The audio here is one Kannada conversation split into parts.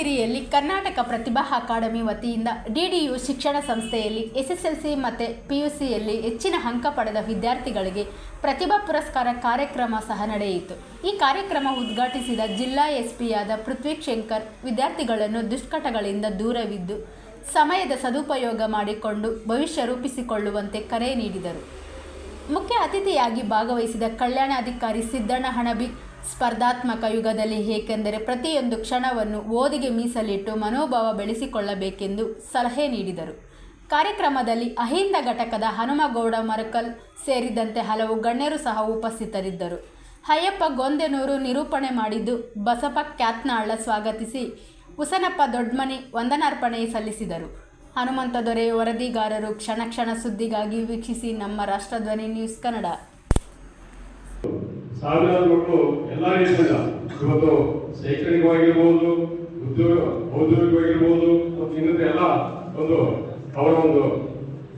ಯಾದಗಿರಿಯಲ್ಲಿ ಕರ್ನಾಟಕ ಪ್ರತಿಭಾ ಅಕಾಡೆಮಿ ವತಿಯಿಂದ ಡಿಡಿಯು ಶಿಕ್ಷಣ ಸಂಸ್ಥೆಯಲ್ಲಿ ಎಸ್ಎಸ್ಎಲ್ಸಿ ಮತ್ತು ಪಿಯುಸಿಯಲ್ಲಿ ಹೆಚ್ಚಿನ ಅಂಕ ಪಡೆದ ವಿದ್ಯಾರ್ಥಿಗಳಿಗೆ ಪ್ರತಿಭಾ ಪುರಸ್ಕಾರ ಕಾರ್ಯಕ್ರಮ ಸಹ ನಡೆಯಿತು. ಈ ಕಾರ್ಯಕ್ರಮ ಉದ್ಘಾಟಿಸಿದ ಜಿಲ್ಲಾ ಎಸ್ಪಿಯಾದ ಪೃಥ್ವಿ ಶಂಕರ್ ವಿದ್ಯಾರ್ಥಿಗಳನ್ನು ದುಷ್ಕಟಗಳಿಂದ ದೂರವಿದ್ದು ಸಮಯದ ಸದುಪಯೋಗ ಮಾಡಿಕೊಂಡು ಭವಿಷ್ಯ ರೂಪಿಸಿಕೊಳ್ಳುವಂತೆ ಕರೆ ನೀಡಿದರು. ಮುಖ್ಯ ಅತಿಥಿಯಾಗಿ ಭಾಗವಹಿಸಿದ ಕಲ್ಯಾಣಾಧಿಕಾರಿ ಸಿದ್ದಣ್ಣ ಹಣಬಿ ಸ್ಪರ್ಧಾತ್ಮಕ ಯುಗದಲ್ಲಿ ಏಕೆಂದರೆ ಪ್ರತಿಯೊಂದು ಕ್ಷಣವನ್ನು ಓದಿಗೆ ಮೀಸಲಿಟ್ಟು ಮನೋಭಾವ ಬೆಳೆಸಿಕೊಳ್ಳಬೇಕೆಂದು ಸಲಹೆ ನೀಡಿದರು. ಕಾರ್ಯಕ್ರಮದಲ್ಲಿ ಅಹಿಂದ ಘಟಕದ ಹನುಮಗೌಡ ಮರಕಲ್ ಸೇರಿದಂತೆ ಹಲವು ಗಣ್ಯರು ಸಹ ಉಪಸ್ಥಿತರಿದ್ದರು. ಅಯ್ಯಪ್ಪ ಗೊಂದೆನೂರು ನಿರೂಪಣೆ ಮಾಡಿದ್ದು, ಬಸಪ್ಪ ಕ್ಯಾತ್ನಾಳ ಸ್ವಾಗತಿಸಿ ಹುಸನಪ್ಪ ದೊಡ್ಮನಿ ವಂದನಾರ್ಪಣೆ ಸಲ್ಲಿಸಿದರು. ಹನುಮಂತ ದೊರೆ ವರದಿಗಾರರು. ಕ್ಷಣ ಕ್ಷಣ ಸುದ್ದಿಗಾಗಿ ವೀಕ್ಷಿಸಿ ನಮ್ಮ ರಾಷ್ಟ್ರಧ್ವನಿ ನ್ಯೂಸ್ ಕನ್ನಡ. ಸಾವಿರಾರು ಮಕ್ಕಳು ಎಲ್ಲ ರೀತಿಯಿಂದ ಇವತ್ತು ಶೈಕ್ಷಣಿಕವಾಗಿರ್ಬೋದು, ಔದ್ಯೋಗಿಕವಾಗಿರ್ಬೋದು ಮತ್ತು ಇನ್ನಿತರ ಎಲ್ಲ ಒಂದು ಅವರ ಒಂದು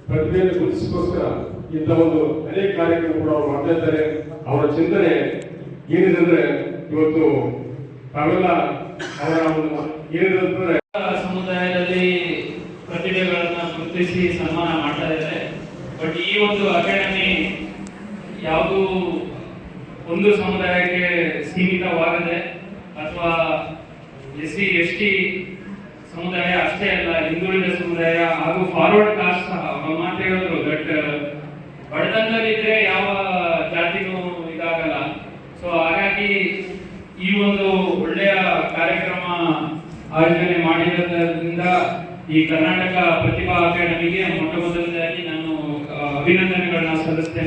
ಪ್ರತಿಭೆಯನ್ನು ಗುರುತಿಸೋಸ್ಕರ ಇಂಥ ಒಂದು ಅನೇಕ ಕಾರ್ಯಕ್ರಮ ಕೂಡ ಅವರು ಮಾಡ್ತಾ ಇದ್ದಾರೆ. ಅವರ ಚಿಂತನೆ ಏನಿದೆ ಅಂದ್ರೆ ಇವತ್ತು ತಾವೆಲ್ಲ ಅವರ ಒಂದು ಏನಿದೆ ಸಮುದಾಯದಲ್ಲಿ ಪ್ರತಿಭೆಗಳನ್ನ ಗುರುತಿಸಿ ಸನ್ಮಾನ ಮಾಡ್ತಾ ಇದ್ದಾರೆ. ಬಟ್ ಈ ಒಂದು ಅಕಾಡೆಮಿ ಯಾವುದು ಒಂದು ಸಮುದಾಯಕ್ಕೆ ಸೀಮಿತವಾಗದೆ ಅಥವಾ SC ST ಸಮುದಾಯ ಅಷ್ಟೇ ಅಲ್ಲ, ಹಿಂದುಳಿದ ಸಮುದಾಯ ಹಾಗೂ ಫಾರ್ವರ್ಡ್ ಕಾಸ್ಟ್ ಸಹ ಮಾತು ಹೇಳಿದ್ರು. ಬಟ್ ಬಡತನದಲ್ಲಿದ್ರೆ ಯಾವ ಜಾತಿನೂ ಇದಾಗಲ್ಲ. ಸೊ ಹಾಗಾಗಿ ಈ ಒಂದು ಒಳ್ಳೆಯ ಕಾರ್ಯಕ್ರಮ ಆಯೋಜನೆ ಮಾಡಿರೋದ್ರಿಂದ ಈ ಕರ್ನಾಟಕ ಪ್ರತಿಭಾ ಅಕಾಡೆಮಿಗೆ ಮೊಟ್ಟ ಮೊದಲನೇದಾಗಿ ನಾನು ಅಭಿನಂದನೆಗಳನ್ನ ಸಲ್ಲಿಸ್ತೇನೆ.